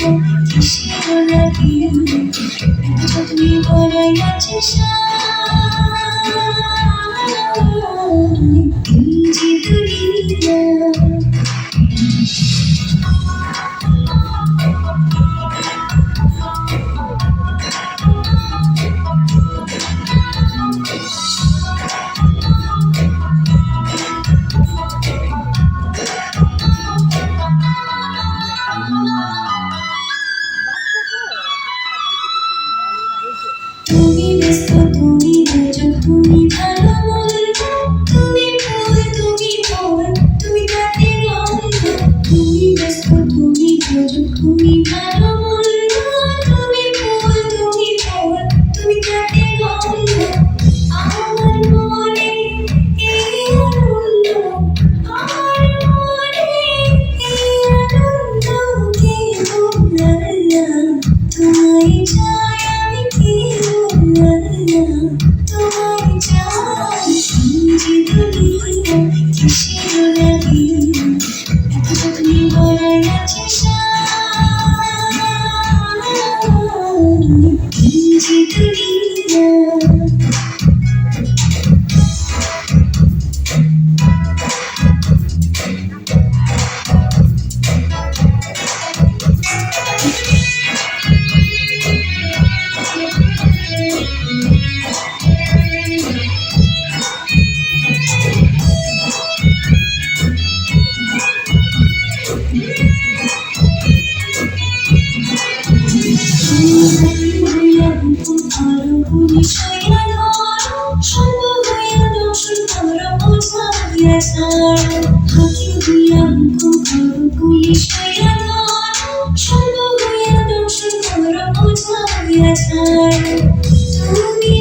কিসের লাগে তুমি বড়াই আছে যে দুনিয়া তুমি ব্যস্ত তুমি রোজক তুমি ভালো মন তুমি ভুল তুমি ভোর তুমি কাটে গন্ধ তুমি ব্যস্ত তুমি রোজক তুমি ভালো মন তুমি ভুল তুমি ভোর তুমি কাটে গন্ধ আমার মনে এই আনন্দ আমার মনে এই আনন্দ কে বললা তোমায় চাই আমি কি তোমায় চাই যে দুনিয়া কিসের লাগে এত তুমি বড়াই আছে যে দুনিয়া তুমি